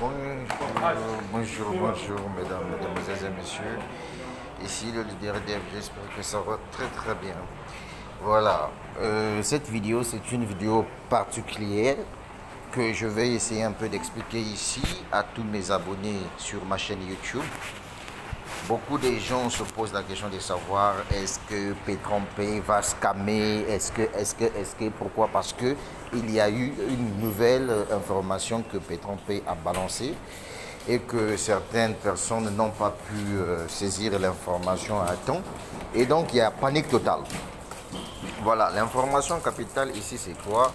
Bonjour, mesdames, mesdemoiselles et messieurs. Ici le leader Dev, j'espère que ça va très bien. Voilà, cette vidéo, c'est une vidéo particulière que je vais essayer un peu d'expliquer ici à tous mes abonnés sur ma chaîne YouTube. Beaucoup de gens se posent la question de savoir est-ce que Petronpay va scammer, pourquoi? Parce que il y a eu une nouvelle information que Petronpay a balancée et que certaines personnes n'ont pas pu saisir l'information à temps et donc il y a panique totale. Voilà, l'information capitale ici c'est quoi?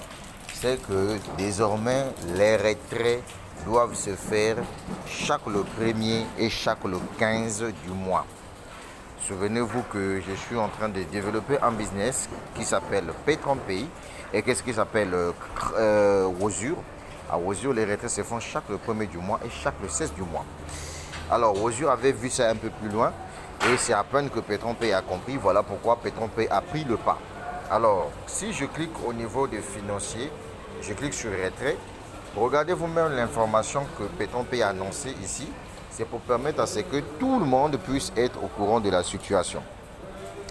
C'est que désormais les retraits doivent se faire chaque le 1er et chaque le 15 du mois. Souvenez-vous que je suis en train de développer un business qui s'appelle Petronpay et qu'est-ce qui s'appelle Wozur. À Wozur, les retraits se font chaque le 1er du mois et chaque le 16 du mois. Alors Wozur avait vu ça un peu plus loin et c'est à peine que Petronpay a compris. Voilà pourquoi Petronpay a pris le pas. Alors, si je clique au niveau des financiers, je clique sur retrait. Regardez vous-même l'information que Petronpay a annoncée ici. C'est pour permettre à ce que tout le monde puisse être au courant de la situation.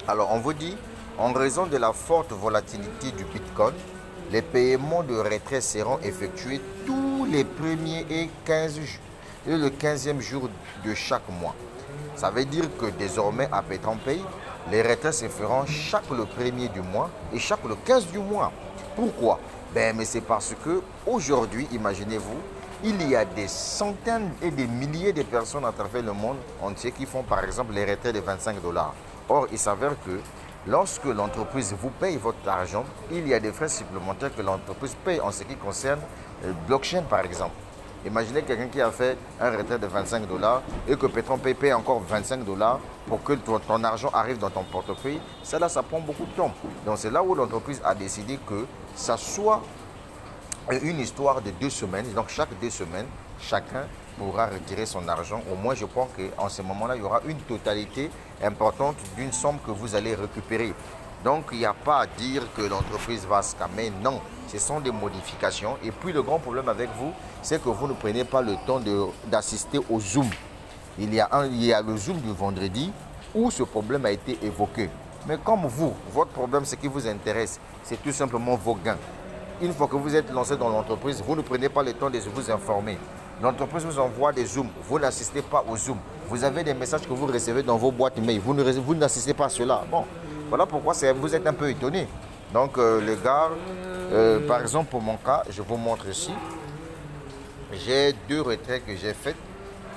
Alors, on vous dit, en raison de la forte volatilité du Bitcoin, les paiements de retrait seront effectués tous les 1er et le 15e jour de chaque mois. Ça veut dire que désormais, à Petronpay, les retraits se feront chaque le 1er du mois et chaque le 15 du mois. Pourquoi? Mais c'est parce que aujourd'hui, imaginez-vous, il y a des centaines et des milliers de personnes à travers le monde entier qui font par exemple les retraits de 25 $. Or, il s'avère que lorsque l'entreprise vous paye votre argent, il y a des frais supplémentaires que l'entreprise paye en ce qui concerne le blockchain par exemple. Imaginez quelqu'un qui a fait un retrait de 25 $ et que Petronpay paye encore 25 $ pour que ton argent arrive dans ton portefeuille. Ça prend beaucoup de temps. Donc c'est là où l'entreprise a décidé que ça soit une histoire de 2 semaines. Donc chaque 2 semaines, chacun pourra retirer son argent. Au moins, je crois qu'en ce moment-là, il y aura une totalité importante d'une somme que vous allez récupérer. Donc, il n'y a pas à dire que l'entreprise va scammer. Non, ce sont des modifications. Et puis, le grand problème avec vous, c'est que vous ne prenez pas le temps d'assister au Zoom. Il y a le Zoom du vendredi où ce problème a été évoqué. Mais comme vous, votre problème, ce qui vous intéresse, c'est tout simplement vos gains. Une fois que vous êtes lancé dans l'entreprise, vous ne prenez pas le temps de vous informer. L'entreprise vous envoie des Zooms, vous n'assistez pas au Zoom. Vous avez des messages que vous recevez dans vos boîtes mail, vous n'assistez pas à cela. Bon, voilà pourquoi vous êtes un peu étonné. Donc les gars, par exemple pour mon cas, je vous montre ici. J'ai 2 retraits que j'ai faits.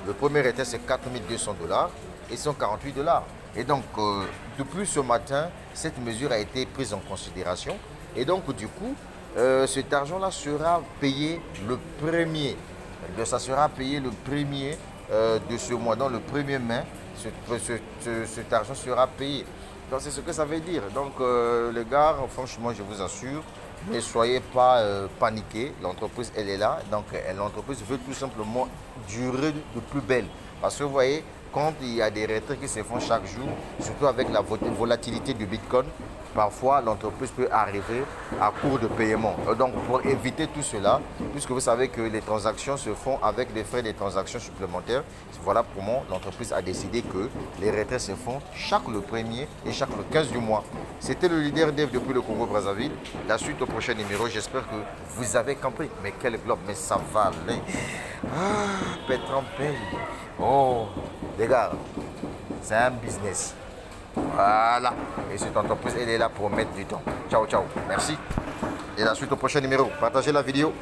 Le premier retrait c'est 4 200 $ et 148 $. Et donc depuis ce matin, cette mesure a été prise en considération. Et donc du coup, cet argent-là sera payé le 1er. Ça sera payé le 1er de ce mois, dans le 1er mai, cet argent sera payé. Donc c'est ce que ça veut dire. Donc les gars, franchement, je vous assure, ne soyez pas paniqués. L'entreprise, elle est là. Donc l'entreprise veut tout simplement durer de plus belle. Parce que vous voyez, quand il y a des retraits qui se font chaque jour, surtout avec la volatilité du Bitcoin, parfois l'entreprise peut arriver à court de paiement. Donc pour éviter tout cela, puisque vous savez que les transactions se font avec des frais de transactions supplémentaires, voilà pourquoi l'entreprise a décidé que les retraits se font chaque le 1er et chaque le 15 du mois. C'était le leader Dev depuis le Congo-Brazzaville. La suite au prochain numéro, j'espère que vous avez compris. Mais quel globe, mais ça va aller. Ah, Petronpay. Oh, les gars, c'est un business. Voilà. Et cette entreprise, elle est là pour mettre du temps. Ciao, ciao. Merci. Et la suite au prochain numéro. Partagez la vidéo.